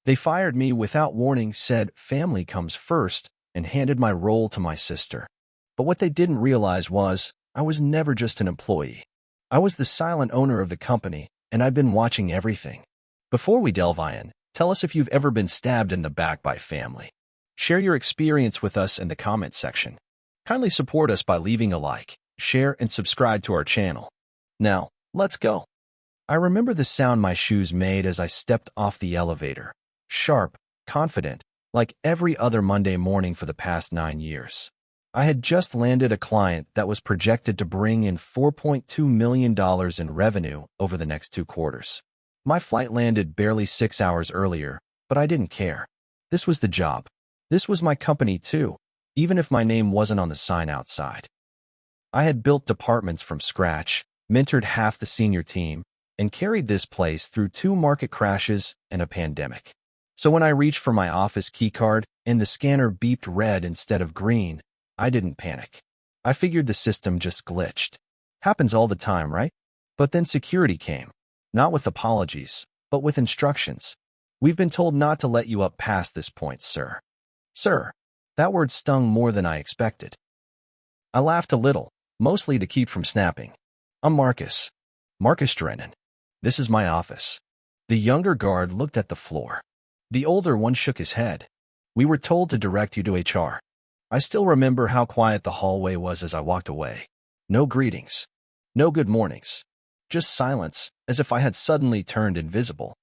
They fired me without warning, said family comes first, and handed my role to my sister. But what they didn't realize was I was never just an employee. I was the silent owner of the company, and I'd been watching everything. Before we delve in, tell us if you've ever been stabbed in the back by family. Share your experience with us in the comment section. Kindly support us by leaving a like, share, and subscribe to our channel. Now, let's go. I remember the sound my shoes made as I stepped off the elevator. Sharp, confident, like every other Monday morning for the past 9 years. I had just landed a client that was projected to bring in $4.2 million in revenue over the next 2 quarters. My flight landed barely 6 hours earlier, but I didn't care. This was the job. This was my company too, even if my name wasn't on the sign outside. I had built departments from scratch, mentored half the senior team, and carried this place through 2 market crashes and a pandemic. So when I reached for my office keycard and the scanner beeped red instead of green, I didn't panic. I figured the system just glitched. Happens all the time, right? But then security came. Not with apologies, but with instructions. We've been told not to let you up past this point, sir. Sir, that word stung more than I expected. I laughed a little, mostly to keep from snapping. I'm Marcus. Marcus Drennan. This is my office. The younger guard looked at the floor. The older one shook his head. We were told to direct you to HR. I still remember how quiet the hallway was as I walked away. No greetings. No good mornings. Just silence, as if I had suddenly turned invisible.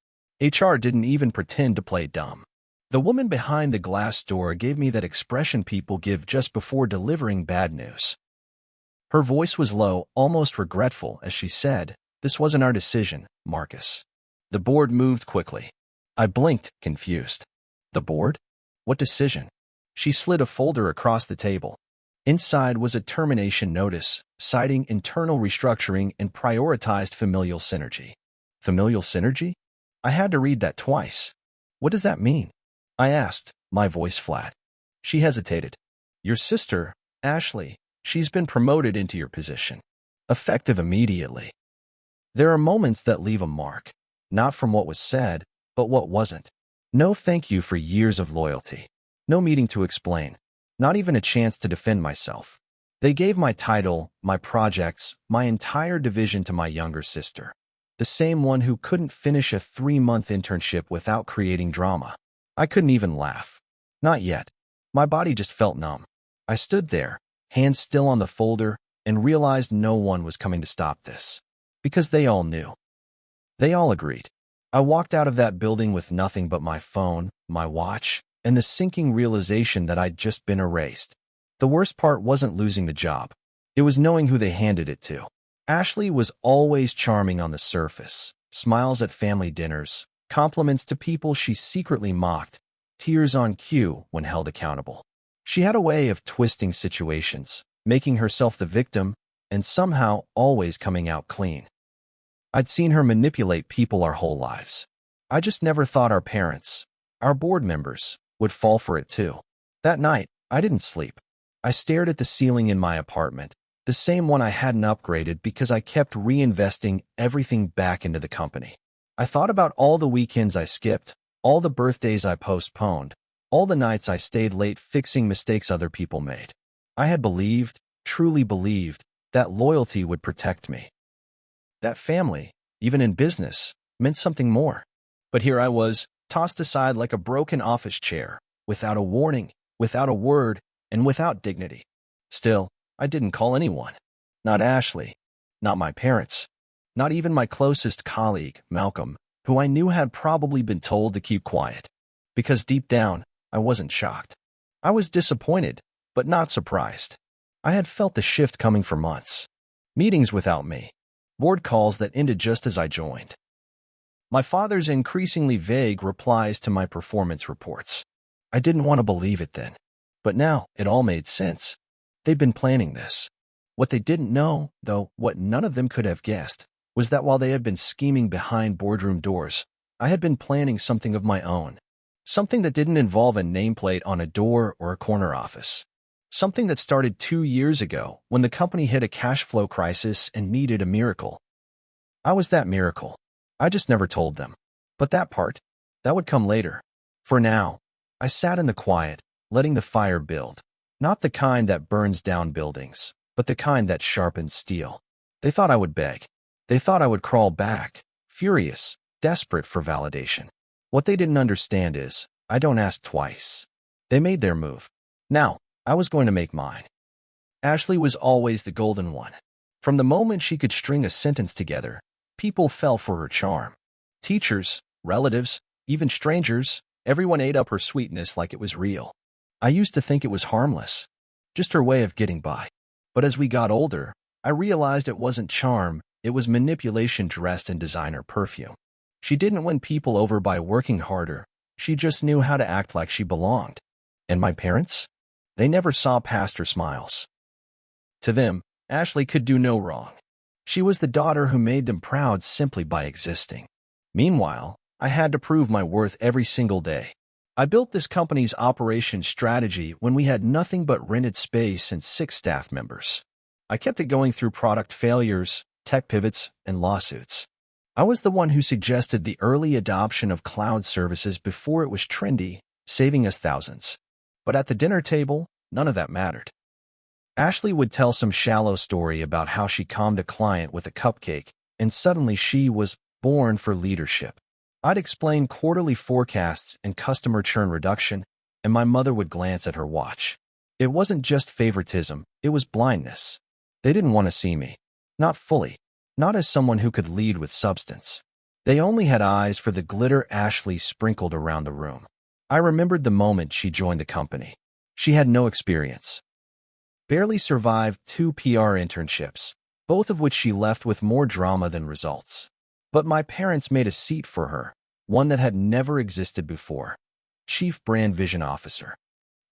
HR didn't even pretend to play dumb. The woman behind the glass door gave me that expression people give just before delivering bad news. Her voice was low, almost regretful, as she said, "This wasn't our decision, Marcus." The board moved quickly. I blinked, confused. The board? What decision? She slid a folder across the table. Inside was a termination notice, citing internal restructuring and prioritized familial synergy. Familial synergy? I had to read that twice. What does that mean? I asked, my voice flat. She hesitated. Your sister, Ashley, she's been promoted into your position. Effective immediately. There are moments that leave a mark, not from what was said, but what wasn't. No thank you for years of loyalty. No meeting to explain. Not even a chance to defend myself. They gave my title, my projects, my entire division to my younger sister. The same one who couldn't finish a 3-month internship without creating drama. I couldn't even laugh. Not yet. My body just felt numb. I stood there, hands still on the folder, and realized no one was coming to stop this. Because they all knew. They all agreed. I walked out of that building with nothing but my phone, my watch, and the sinking realization that I'd just been erased. The worst part wasn't losing the job. It was knowing who they handed it to. Ashley was always charming on the surface, smiles at family dinners, compliments to people she secretly mocked, tears on cue when held accountable. She had a way of twisting situations, making herself the victim, and somehow always coming out clean. I'd seen her manipulate people our whole lives. I just never thought our parents, our board members, would fall for it too. That night, I didn't sleep. I stared at the ceiling in my apartment, the same one I hadn't upgraded because I kept reinvesting everything back into the company. I thought about all the weekends I skipped, all the birthdays I postponed, all the nights I stayed late fixing mistakes other people made. I had believed, truly believed, that loyalty would protect me. That family, even in business, meant something more. But here I was, tossed aside like a broken office chair, without a warning, without a word, and without dignity. Still, I didn't call anyone. Not Ashley. Not my parents. Not even my closest colleague, Malcolm, who I knew had probably been told to keep quiet. Because deep down, I wasn't shocked. I was disappointed, but not surprised. I had felt the shift coming for months. Meetings without me. Board calls that ended just as I joined. My father's increasingly vague replies to my performance reports. I didn't want to believe it then. But now, it all made sense. They'd been planning this. What they didn't know, though, what none of them could have guessed, was that while they had been scheming behind boardroom doors, I had been planning something of my own. Something that didn't involve a nameplate on a door or a corner office. Something that started 2 years ago when the company hit a cash flow crisis and needed a miracle. I was that miracle. I just never told them. But that part, that would come later, For now, I sat in the quiet, letting the fire build. Not the kind that burns down buildings, but the kind that sharpens steel. They thought I would beg. They thought I would crawl back, furious, desperate for validation. What they didn't understand is, I don't ask twice. They made their move. Now, I was going to make mine. Ashley was always the golden one. From the moment she could string a sentence together, people fell for her charm. Teachers, relatives, even strangers, everyone ate up her sweetness like it was real. I used to think it was harmless, just her way of getting by. But as we got older, I realized it wasn't charm, it was manipulation dressed in designer perfume. She didn't win people over by working harder, she just knew how to act like she belonged. And my parents? They never saw past her smiles. To them, Ashley could do no wrong. She was the daughter who made them proud simply by existing. Meanwhile, I had to prove my worth every single day. I built this company's operations strategy when we had nothing but rented space and 6 staff members. I kept it going through product failures, tech pivots, and lawsuits. I was the one who suggested the early adoption of cloud services before it was trendy, saving us thousands. But at the dinner table, none of that mattered. Ashley would tell some shallow story about how she calmed a client with a cupcake, and suddenly she was born for leadership. I'd explain quarterly forecasts and customer churn reduction, and my mother would glance at her watch. It wasn't just favoritism, it was blindness. They didn't want to see me. Not fully. Not as someone who could lead with substance. They only had eyes for the glitter Ashley sprinkled around the room. I remembered the moment she joined the company. She had no experience. Barely survived 2 PR internships, both of which she left with more drama than results. But my parents made a seat for her, one that had never existed before. Chief Brand Vision Officer.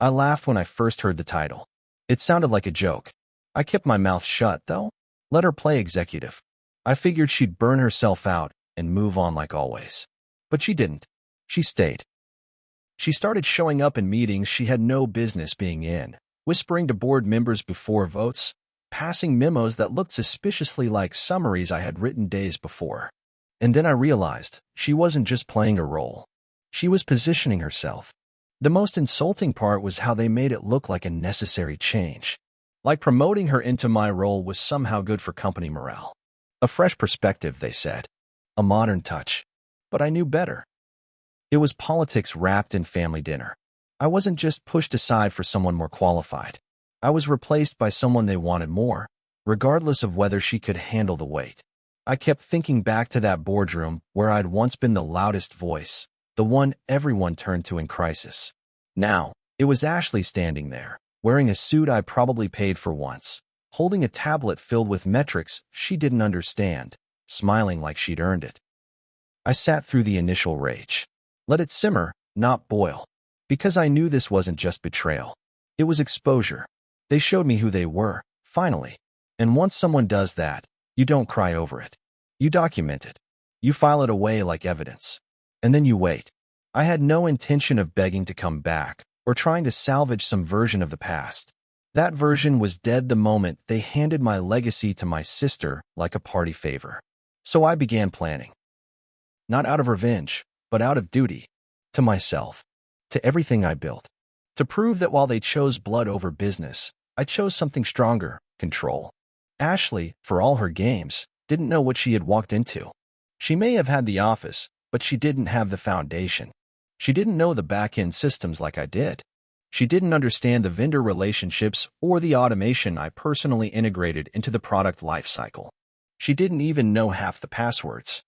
I laughed when I first heard the title. It sounded like a joke. I kept my mouth shut, though. Let her play executive. I figured she'd burn herself out and move on like always. But she didn't. She stayed. She started showing up in meetings she had no business being in, whispering to board members before votes, passing memos that looked suspiciously like summaries I had written days before. And then I realized she wasn't just playing a role. She was positioning herself. The most insulting part was how they made it look like a necessary change. Like promoting her into my role was somehow good for company morale. A fresh perspective, they said. A modern touch. But I knew better. It was politics wrapped in family dinner. I wasn't just pushed aside for someone more qualified. I was replaced by someone they wanted more, regardless of whether she could handle the weight. I kept thinking back to that boardroom where I'd once been the loudest voice, the one everyone turned to in crisis. Now, it was Ashley standing there, wearing a suit I probably paid for once, holding a tablet filled with metrics she didn't understand, smiling like she'd earned it. I sat through the initial rage. Let it simmer, not boil. Because I knew this wasn't just betrayal. It was exposure. They showed me who they were, finally. And once someone does that, you don't cry over it. You document it. You file it away like evidence. And then you wait. I had no intention of begging to come back or trying to salvage some version of the past. That version was dead the moment they handed my legacy to my sister like a party favor. So I began planning. Not out of revenge, but out of duty. To myself. To everything I built. To prove that while they chose blood over business, I chose something stronger, control. Ashley, for all her games, didn't know what she had walked into. She may have had the office, but she didn't have the foundation. She didn't know the back-end systems like I did. She didn't understand the vendor relationships or the automation I personally integrated into the product lifecycle. She didn't even know half the passwords.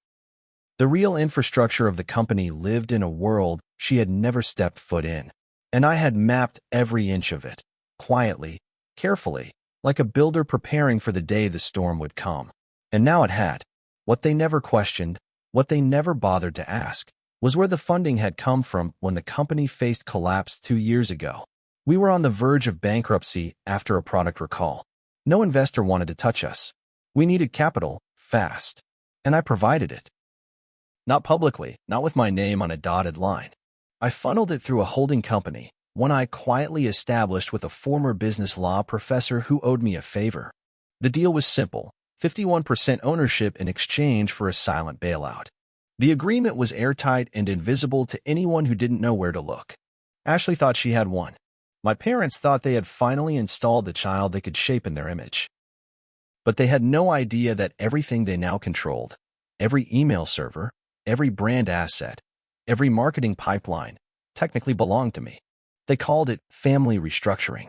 The real infrastructure of the company lived in a world she had never stepped foot in, and I had mapped every inch of it, quietly, carefully, like a builder preparing for the day the storm would come. And now it had. What they never questioned, what they never bothered to ask, was where the funding had come from when the company faced collapse 2 years ago. We were on the verge of bankruptcy after a product recall. No investor wanted to touch us. We needed capital, fast. And I provided it. Not publicly, not with my name on a dotted line. I funneled it through a holding company, one I quietly established with a former business law professor who owed me a favor. The deal was simple, 51% ownership in exchange for a silent bailout. The agreement was airtight and invisible to anyone who didn't know where to look. Ashley thought she had won. My parents thought they had finally installed the child they could shape in their image. But they had no idea that everything they now controlled, every email server, every brand asset, every marketing pipeline, technically belonged to me. They called it family restructuring.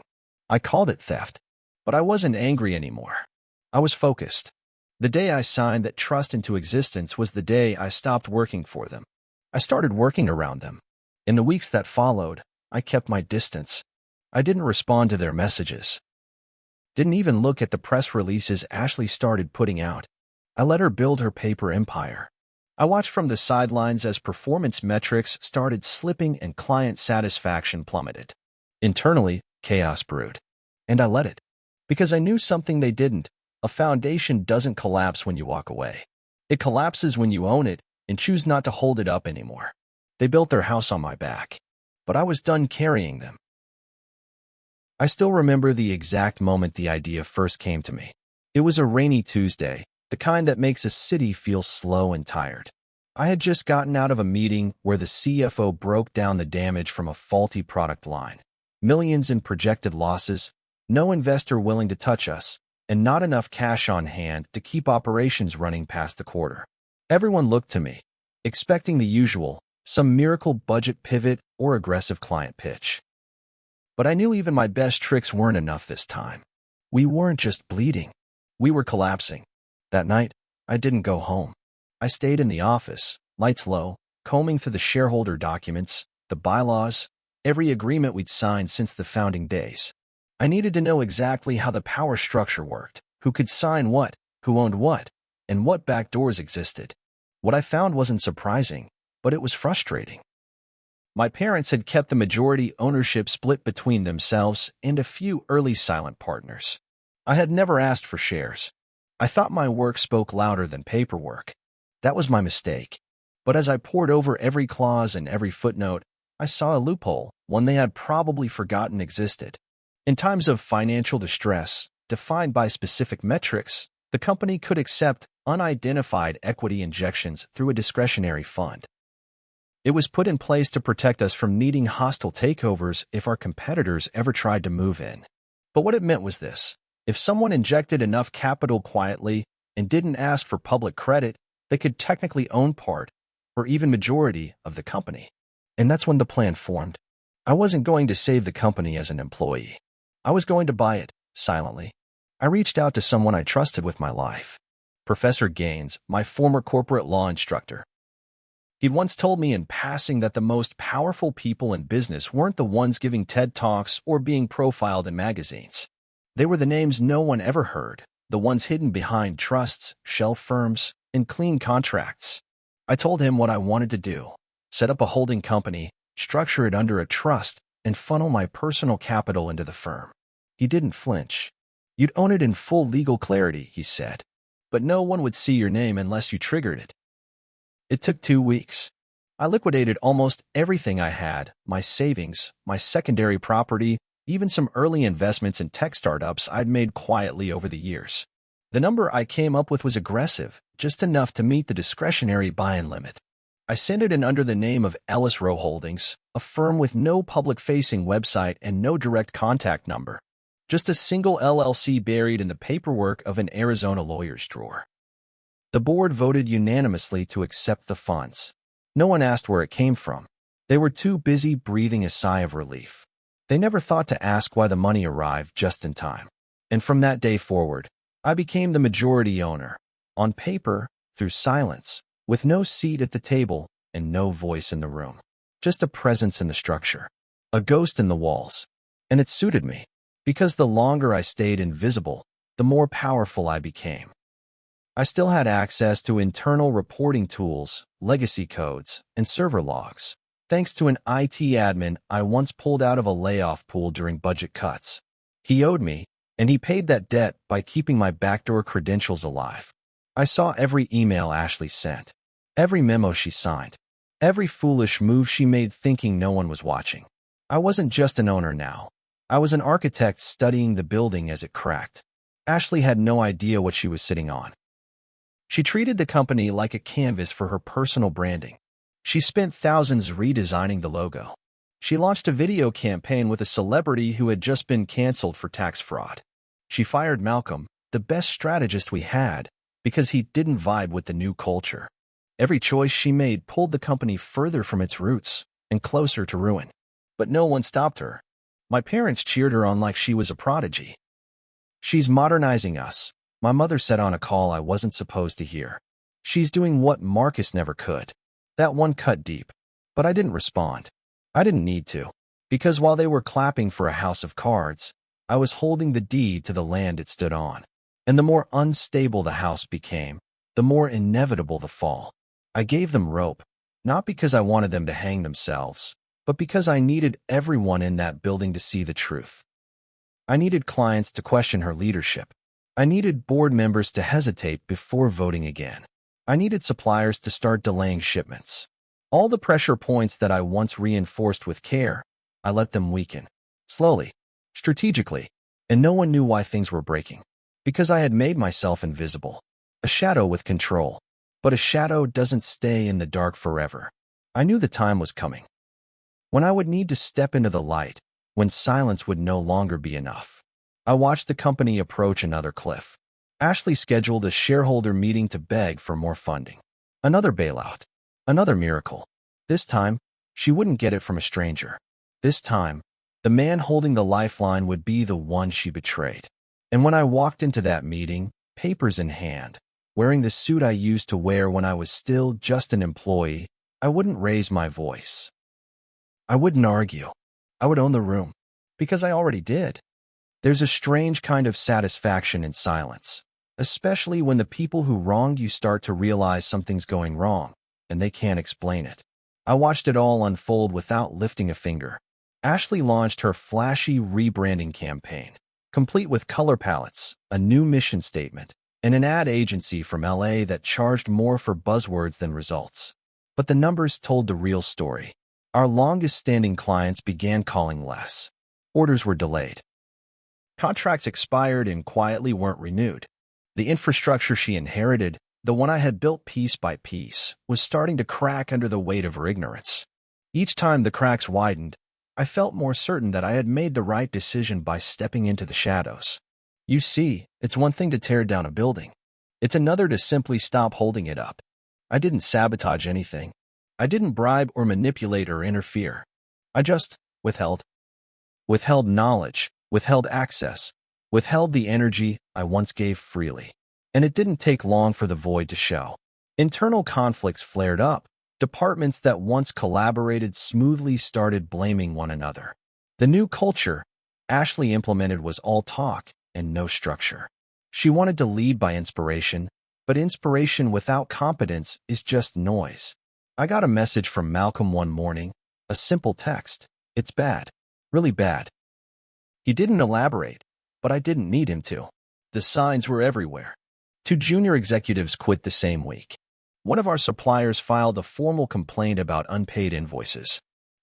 I called it theft. But I wasn't angry anymore. I was focused. The day I signed that trust into existence was the day I stopped working for them. I started working around them. In the weeks that followed, I kept my distance. I didn't respond to their messages. Didn't even look at the press releases Ashley started putting out. I let her build her paper empire. I watched from the sidelines as performance metrics started slipping and client satisfaction plummeted. Internally, chaos brewed. And I let it. Because I knew something they didn't. A foundation doesn't collapse when you walk away. It collapses when you own it and choose not to hold it up anymore. They built their house on my back. But I was done carrying them. I still remember the exact moment the idea first came to me. It was a rainy Tuesday, the kind that makes a city feel slow and tired. I had just gotten out of a meeting where the CFO broke down the damage from a faulty product line. Millions in projected losses, no investor willing to touch us, and not enough cash on hand to keep operations running past the quarter. Everyone looked to me, expecting the usual, some miracle budget pivot or aggressive client pitch. But I knew even my best tricks weren't enough this time. We weren't just bleeding. We were collapsing. That night, I didn't go home. I stayed in the office, lights low, combing through the shareholder documents, the bylaws, every agreement we'd signed since the founding days. I needed to know exactly how the power structure worked, who could sign what, who owned what, and what backdoors existed. What I found wasn't surprising, but it was frustrating. My parents had kept the majority ownership split between themselves and a few early silent partners. I had never asked for shares. I thought my work spoke louder than paperwork. That was my mistake. But as I pored over every clause and every footnote, I saw a loophole, one they had probably forgotten existed. In times of financial distress, defined by specific metrics, the company could accept unidentified equity injections through a discretionary fund. It was put in place to protect us from needing hostile takeovers if our competitors ever tried to move in. But what it meant was this: if someone injected enough capital quietly and didn't ask for public credit, they could technically own part, or even majority, of the company. And that's when the plan formed. I wasn't going to save the company as an employee. I was going to buy it, silently. I reached out to someone I trusted with my life. Professor Gaines, my former corporate law instructor. He'd once told me in passing that the most powerful people in business weren't the ones giving TED Talks or being profiled in magazines. They were the names no one ever heard, the ones hidden behind trusts, shelf firms, and clean contracts. I told him what I wanted to do: set up a holding company, structure it under a trust, and funnel my personal capital into the firm. He didn't flinch. You'd own it in full legal clarity, he said, but no one would see your name unless you triggered it. It took 2 weeks. I liquidated almost everything I had, my savings, my secondary property, even some early investments in tech startups I'd made quietly over the years. The number I came up with was aggressive, just enough to meet the discretionary buy-in limit. I sent it in under the name of Ellis Rowe Holdings, a firm with no public-facing website and no direct contact number. Just a single LLC buried in the paperwork of an Arizona lawyer's drawer. The board voted unanimously to accept the funds. No one asked where it came from. They were too busy breathing a sigh of relief. They never thought to ask why the money arrived just in time. And from that day forward, I became the majority owner. On paper, through silence, with no seat at the table and no voice in the room. Just a presence in the structure. A ghost in the walls. And it suited me, because the longer I stayed invisible, the more powerful I became. I still had access to internal reporting tools, legacy codes, and server logs, thanks to an IT admin I once pulled out of a layoff pool during budget cuts. He owed me, and he paid that debt by keeping my backdoor credentials alive. I saw every email Ashley sent, every memo she signed, every foolish move she made thinking no one was watching. I wasn't just an owner now. I was an architect studying the building as it cracked. Ashley had no idea what she was sitting on. She treated the company like a canvas for her personal branding. She spent thousands redesigning the logo. She launched a video campaign with a celebrity who had just been canceled for tax fraud. She fired Malcolm, the best strategist we had, because he didn't vibe with the new culture. Every choice she made pulled the company further from its roots and closer to ruin. But no one stopped her. My parents cheered her on like she was a prodigy. "She's modernizing us," my mother said on a call I wasn't supposed to hear. "She's doing what Marcus never could." That one cut deep. But I didn't respond. I didn't need to. Because while they were clapping for a house of cards, I was holding the deed to the land it stood on. And the more unstable the house became, the more inevitable the fall. I gave them rope, not because I wanted them to hang themselves, but because I needed everyone in that building to see the truth. I needed clients to question her leadership. I needed board members to hesitate before voting again. I needed suppliers to start delaying shipments. All the pressure points that I once reinforced with care, I let them weaken. Slowly, strategically, and no one knew why things were breaking. Because I had made myself invisible. A shadow with control. But a shadow doesn't stay in the dark forever. I knew the time was coming. When I would need to step into the light, when silence would no longer be enough. I watched the company approach another cliff. Ashley scheduled a shareholder meeting to beg for more funding. Another bailout. Another miracle. This time, she wouldn't get it from a stranger. This time, the man holding the lifeline would be the one she betrayed. And when I walked into that meeting, papers in hand, wearing the suit I used to wear when I was still just an employee, I wouldn't raise my voice. I wouldn't argue. I would own the room. Because I already did. There's a strange kind of satisfaction in silence, especially when the people who wronged you start to realize something's going wrong, and they can't explain it. I watched it all unfold without lifting a finger. Ashley launched her flashy rebranding campaign, complete with color palettes, a new mission statement, and an ad agency from LA that charged more for buzzwords than results. But the numbers told the real story. Our longest-standing clients began calling less. Orders were delayed. Contracts expired and quietly weren't renewed. The infrastructure she inherited, the one I had built piece by piece, was starting to crack under the weight of her ignorance. Each time the cracks widened, I felt more certain that I had made the right decision by stepping into the shadows. You see, it's one thing to tear down a building. It's another to simply stop holding it up. I didn't sabotage anything. I didn't bribe or manipulate or interfere. I just withheld. Withheld knowledge, withheld access, withheld the energy I once gave freely. And it didn't take long for the void to show. Internal conflicts flared up. Departments that once collaborated smoothly started blaming one another. The new culture Ashley implemented was all talk and no structure. She wanted to lead by inspiration, but inspiration without competence is just noise. I got a message from Malcolm one morning, a simple text. "It's bad. Really bad." He didn't elaborate, but I didn't need him to. The signs were everywhere. 2 junior executives quit the same week. One of our suppliers filed a formal complaint about unpaid invoices.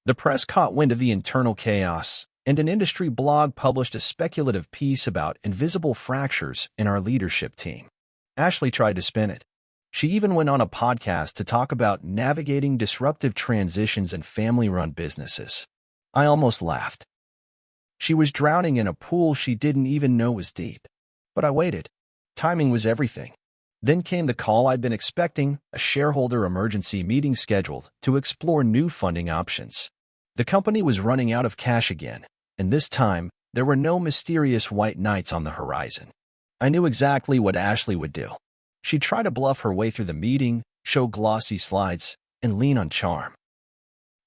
The press caught wind of the internal chaos, and an industry blog published a speculative piece about invisible fractures in our leadership team. Ashley tried to spin it. She even went on a podcast to talk about navigating disruptive transitions in family-run businesses. I almost laughed. She was drowning in a pool she didn't even know was deep. But I waited. Timing was everything. Then came the call I'd been expecting, a shareholder emergency meeting scheduled to explore new funding options. The company was running out of cash again, and this time, there were no mysterious white knights on the horizon. I knew exactly what Ashley would do. She'd try to bluff her way through the meeting, show glossy slides, and lean on charm.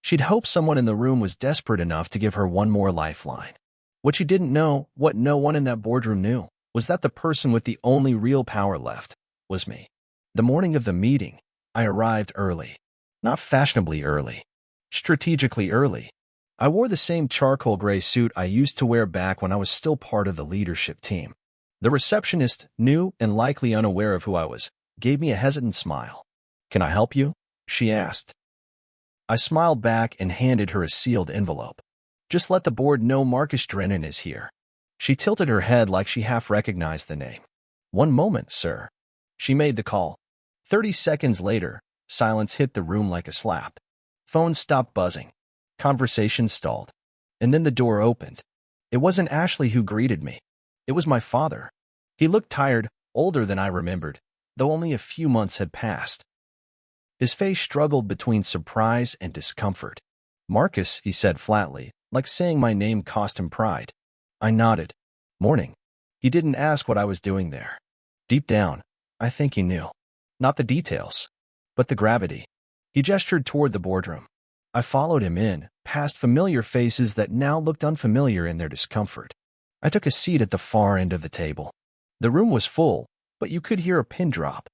She'd hope someone in the room was desperate enough to give her one more lifeline. What she didn't know, what no one in that boardroom knew, was that the person with the only real power left was me. The morning of the meeting, I arrived early. Not fashionably early. Strategically early. I wore the same charcoal gray suit I used to wear back when I was still part of the leadership team. The receptionist, new and likely unaware of who I was, gave me a hesitant smile. "Can I help you?" she asked. I smiled back and handed her a sealed envelope. "Just let the board know Marcus Drennan is here." She tilted her head like she half recognized the name. "One moment, sir." She made the call. 30 seconds later, silence hit the room like a slap. Phones stopped buzzing. Conversations stalled. And then the door opened. It wasn't Ashley who greeted me. It was my father. He looked tired, older than I remembered, though only a few months had passed. His face struggled between surprise and discomfort. "Marcus," he said flatly, like saying my name cost him pride. I nodded. "Morning." He didn't ask what I was doing there. Deep down, I think he knew. Not the details, but the gravity. He gestured toward the boardroom. I followed him in, past familiar faces that now looked unfamiliar in their discomfort. I took a seat at the far end of the table. The room was full, but you could hear a pin drop.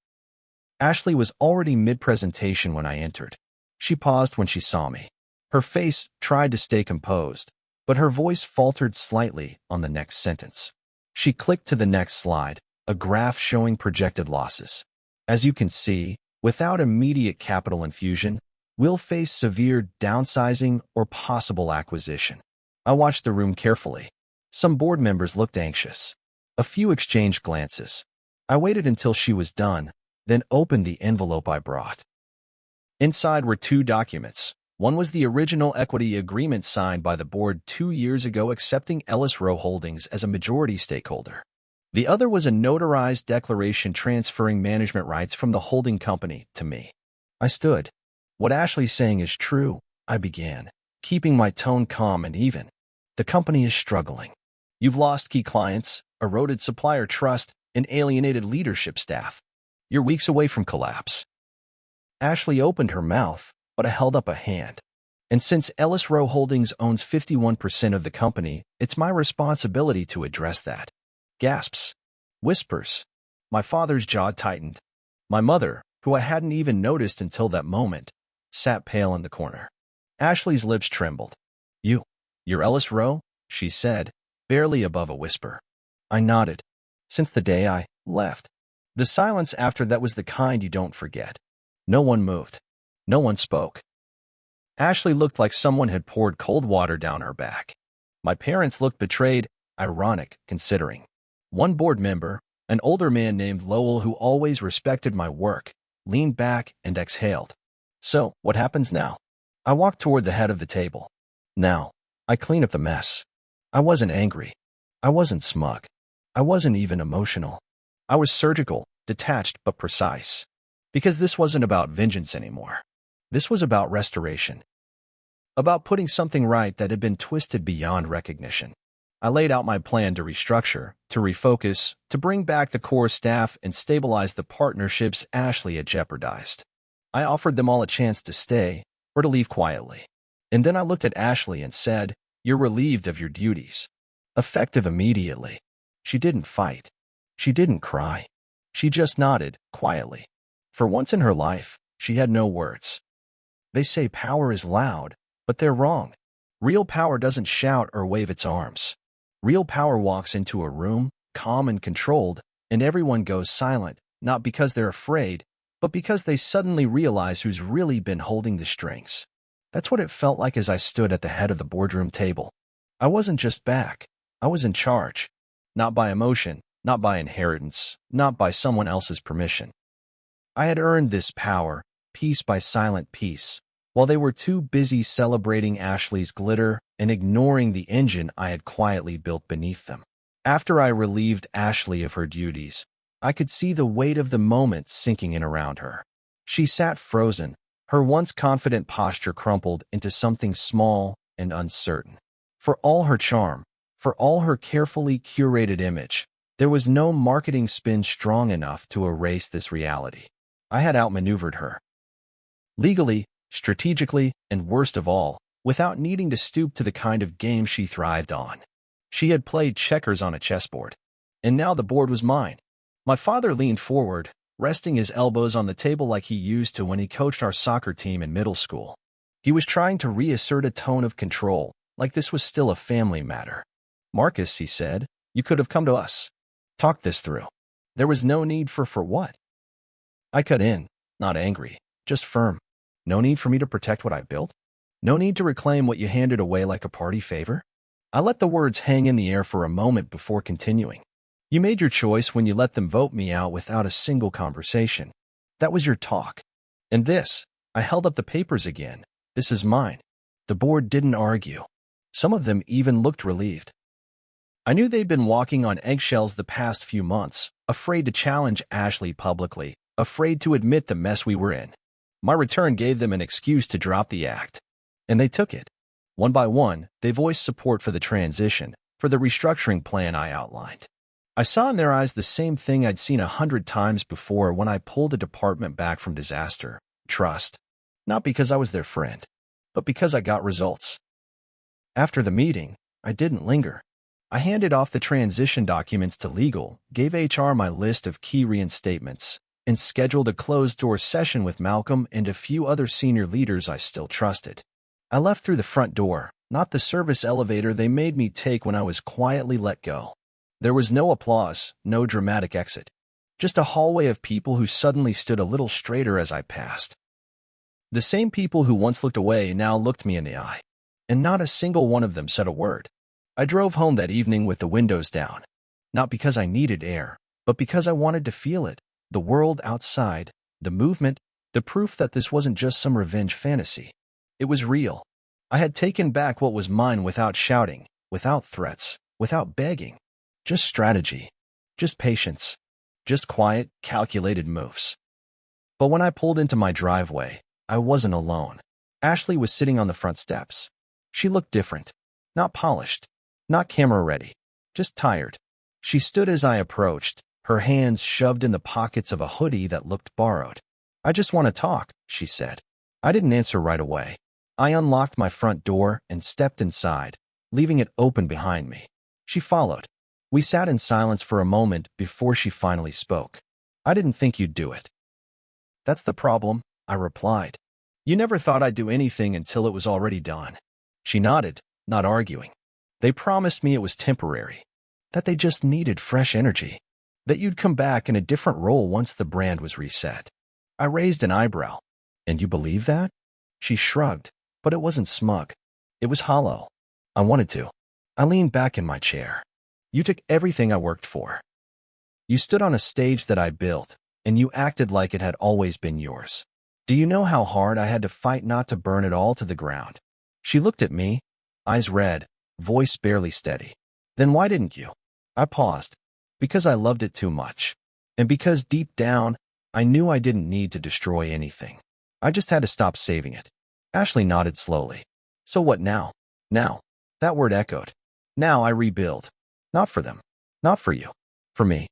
Ashley was already mid-presentation when I entered. She paused when she saw me. Her face tried to stay composed, but her voice faltered slightly on the next sentence. She clicked to the next slide, a graph showing projected losses. "As you can see, without immediate capital infusion, we'll face severe downsizing or possible acquisition." I watched the room carefully. Some board members looked anxious. A few exchanged glances. I waited until she was done, then opened the envelope I brought. Inside were two documents. One was the original equity agreement signed by the board 2 years ago accepting Ellis Rowe Holdings as a majority stakeholder. The other was a notarized declaration transferring management rights from the holding company to me. I stood. "What Ashley's saying is true," I began, keeping my tone calm and even. "The company is struggling. You've lost key clients, eroded supplier trust, and alienated leadership staff. You're weeks away from collapse." Ashley opened her mouth, but I held up a hand. "And since Ellis Rowe Holdings owns 51% of the company, it's my responsibility to address that." Gasps. Whispers. My father's jaw tightened. My mother, who I hadn't even noticed until that moment, sat pale in the corner. Ashley's lips trembled. You're Ellis Rowe?" she said, barely above a whisper. I nodded. "Since the day I left." The silence after that was the kind you don't forget. No one moved. No one spoke. Ashley looked like someone had poured cold water down her back. My parents looked betrayed, ironic, considering. One board member, an older man named Lowell who always respected my work, leaned back and exhaled. "So, what happens now?" I walked toward the head of the table. "Now, I clean up the mess." I wasn't angry. I wasn't smug. I wasn't even emotional. I was surgical, detached but precise. Because this wasn't about vengeance anymore. This was about restoration. About putting something right that had been twisted beyond recognition. I laid out my plan to restructure, to refocus, to bring back the core staff and stabilize the partnerships Ashley had jeopardized. I offered them all a chance to stay or to leave quietly. And then I looked at Ashley and said, "You're relieved of your duties." Effective immediately. She didn't fight. She didn't cry. She just nodded, quietly. For once in her life, she had no words. They say power is loud, but they're wrong. Real power doesn't shout or wave its arms. Real power walks into a room, calm and controlled, and everyone goes silent, not because they're afraid, but because they suddenly realize who's really been holding the strings. That's what it felt like as I stood at the head of the boardroom table. I wasn't just back. I was in charge. Not by emotion, not by inheritance, not by someone else's permission. I had earned this power, piece by silent piece, while they were too busy celebrating Ashley's glitter and ignoring the engine I had quietly built beneath them. After I relieved Ashley of her duties, I could see the weight of the moment sinking in around her. She sat frozen, her once confident posture crumpled into something small and uncertain. For all her charm, for all her carefully curated image, there was no marketing spin strong enough to erase this reality. I had outmaneuvered her. Legally, strategically, and worst of all, without needing to stoop to the kind of game she thrived on. She had played checkers on a chessboard. And now the board was mine. My father leaned forward, resting his elbows on the table like he used to when he coached our soccer team in middle school. He was trying to reassert a tone of control, like this was still a family matter. "Marcus," he said, "you could have come to us. Talk this through." There was no need for what? I cut in, not angry, just firm. No need for me to protect what I built. No need to reclaim what you handed away like a party favor. I let the words hang in the air for a moment before continuing. "You made your choice when you let them vote me out without a single conversation. That was your talk. And this, I held up the papers again. This is mine. The board didn't argue. Some of them even looked relieved. I knew they'd been walking on eggshells the past few months, afraid to challenge Ashley publicly, afraid to admit the mess we were in. My return gave them an excuse to drop the act. And they took it. One by one, they voiced support for the transition, for the restructuring plan I outlined. I saw in their eyes the same thing I'd seen 100 times before when I pulled a department back from disaster: trust. Not because I was their friend, but because I got results. After the meeting, I didn't linger. I handed off the transition documents to legal, gave HR my list of key reinstatements, and scheduled a closed-door session with Malcolm and a few other senior leaders I still trusted. I left through the front door, not the service elevator they made me take when I was quietly let go. There was no applause, no dramatic exit. Just a hallway of people who suddenly stood a little straighter as I passed. The same people who once looked away now looked me in the eye, and not a single one of them said a word. I drove home that evening with the windows down, not because I needed air, but because I wanted to feel it, the world outside, the movement, the proof that this wasn't just some revenge fantasy. It was real. I had taken back what was mine without shouting, without threats, without begging. Just strategy, just patience, just quiet, calculated moves. But when I pulled into my driveway, I wasn't alone. Ashley was sitting on the front steps. She looked different, not polished, not camera-ready, just tired. She stood as I approached, her hands shoved in the pockets of a hoodie that looked borrowed. "I just want to talk," she said. I didn't answer right away. I unlocked my front door and stepped inside, leaving it open behind me. She followed. We sat in silence for a moment before she finally spoke. "I didn't think you'd do it." "That's the problem," I replied. "You never thought I'd do anything until it was already done." She nodded, not arguing. "They promised me it was temporary, that they just needed fresh energy, that you'd come back in a different role once the brand was reset." I raised an eyebrow. "And you believe that?" She shrugged, but it wasn't smug. It was hollow. I wanted to. I leaned back in my chair. "You took everything I worked for. You stood on a stage that I built, and you acted like it had always been yours. Do you know how hard I had to fight not to burn it all to the ground?" She looked at me, eyes red, voice barely steady. "Then why didn't you?" I paused. "Because I loved it too much. And because deep down, I knew I didn't need to destroy anything. I just had to stop saving it." Ashley nodded slowly. "So what now?" "Now." That word echoed. "Now I rebuild. Not for them. Not for you. For me.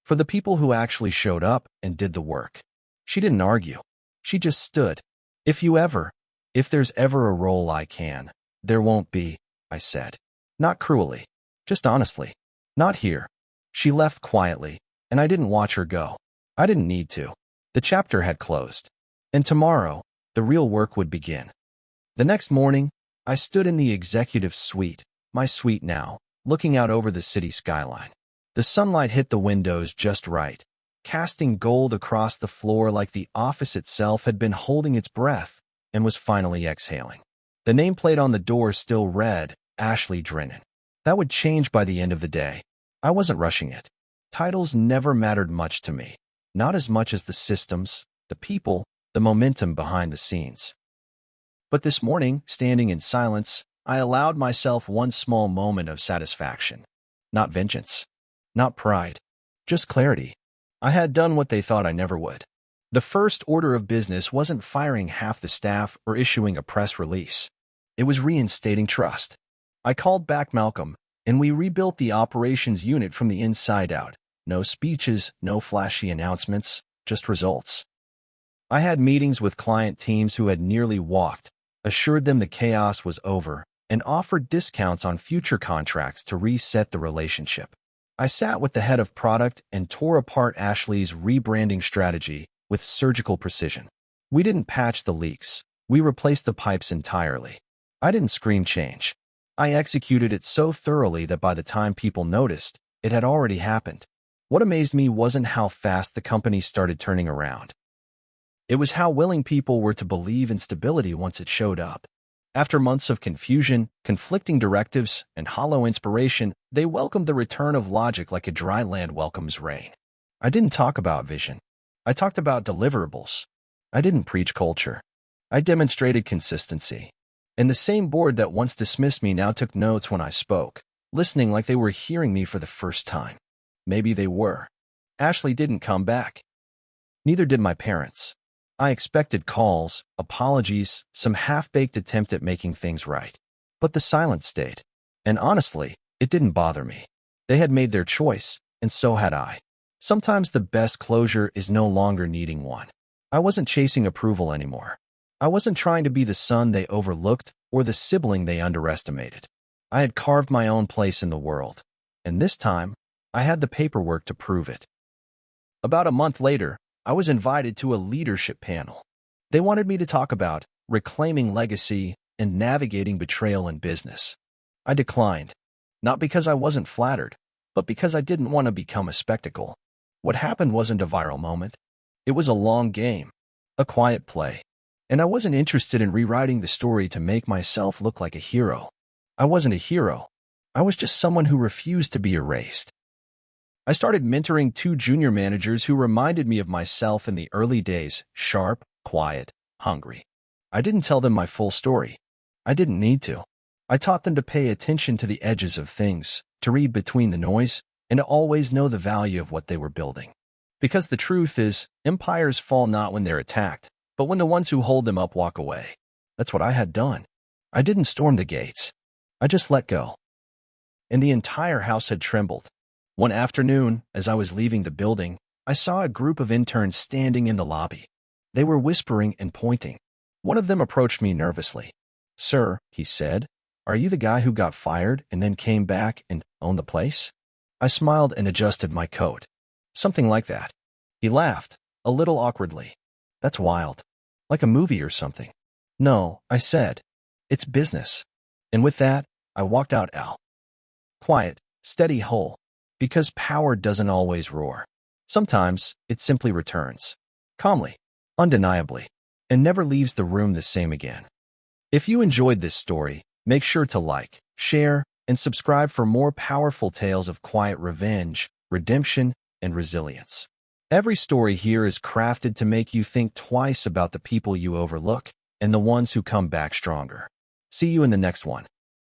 For the people who actually showed up and did the work." She didn't argue. She just stood. If there's ever a role I can, there won't be," I said. Not cruelly. Just honestly. "Not here." She left quietly, and I didn't watch her go. I didn't need to. The chapter had closed. And tomorrow, the real work would begin. The next morning, I stood in the executive suite, my suite now, looking out over the city skyline. The sunlight hit the windows just right, casting gold across the floor like the office itself had been holding its breath and was finally exhaling. The nameplate on the door still read, Ashley Drennan. That would change by the end of the day. I wasn't rushing it. Titles never mattered much to me, not as much as the systems, the people, the momentum behind the scenes. But this morning, standing in silence, I allowed myself one small moment of satisfaction. Not vengeance. Not pride. Just clarity. I had done what they thought I never would. The first order of business wasn't firing half the staff or issuing a press release. It was reinstating trust. I called back Malcolm, and we rebuilt the operations unit from the inside out. No speeches, no flashy announcements, just results. I had meetings with client teams who had nearly walked, assured them the chaos was over, and offered discounts on future contracts to reset the relationship. I sat with the head of product and tore apart Ashley's rebranding strategy with surgical precision. We didn't patch the leaks. We replaced the pipes entirely. I didn't scream change. I executed it so thoroughly that by the time people noticed, it had already happened. What amazed me wasn't how fast the company started turning around. It was how willing people were to believe in stability once it showed up. After months of confusion, conflicting directives, and hollow inspiration, they welcomed the return of logic like a dry land welcomes rain. I didn't talk about vision. I talked about deliverables. I didn't preach culture. I demonstrated consistency. And the same board that once dismissed me now took notes when I spoke, listening like they were hearing me for the first time. Maybe they were. Ashley didn't come back. Neither did my parents. I expected calls, apologies, some half-baked attempt at making things right. But the silence stayed. And honestly, it didn't bother me. They had made their choice, and so had I. Sometimes the best closure is no longer needing one. I wasn't chasing approval anymore. I wasn't trying to be the son they overlooked or the sibling they underestimated. I had carved my own place in the world, and this time, I had the paperwork to prove it. About a month later, I was invited to a leadership panel. They wanted me to talk about reclaiming legacy and navigating betrayal in business. I declined, not because I wasn't flattered, but because I didn't want to become a spectacle. What happened wasn't a viral moment. It was a long game, a quiet play, and I wasn't interested in rewriting the story to make myself look like a hero. I wasn't a hero. I was just someone who refused to be erased. I started mentoring 2 junior managers who reminded me of myself in the early days, sharp, quiet, hungry. I didn't tell them my full story. I didn't need to. I taught them to pay attention to the edges of things, to read between the noise, and to always know the value of what they were building. Because the truth is, empires fall not when they're attacked, but when the ones who hold them up walk away. That's what I had done. I didn't storm the gates. I just let go. And the entire house had trembled. One afternoon, as I was leaving the building, I saw a group of interns standing in the lobby. They were whispering and pointing. One of them approached me nervously. "Sir," he said, "are you the guy who got fired and then came back and owned the place?" I smiled and adjusted my coat. "Something like that." He laughed, a little awkwardly. "That's wild. Like a movie or something." "No," I said. "It's business." And with that, I walked out quiet, steady whole. Because power doesn't always roar. Sometimes it simply returns. Calmly, undeniably, and never leaves the room the same again. If you enjoyed this story, make sure to like, share, and subscribe for more powerful tales of quiet revenge, redemption, and resilience. Every story here is crafted to make you think twice about the people you overlook and the ones who come back stronger. See you in the next one.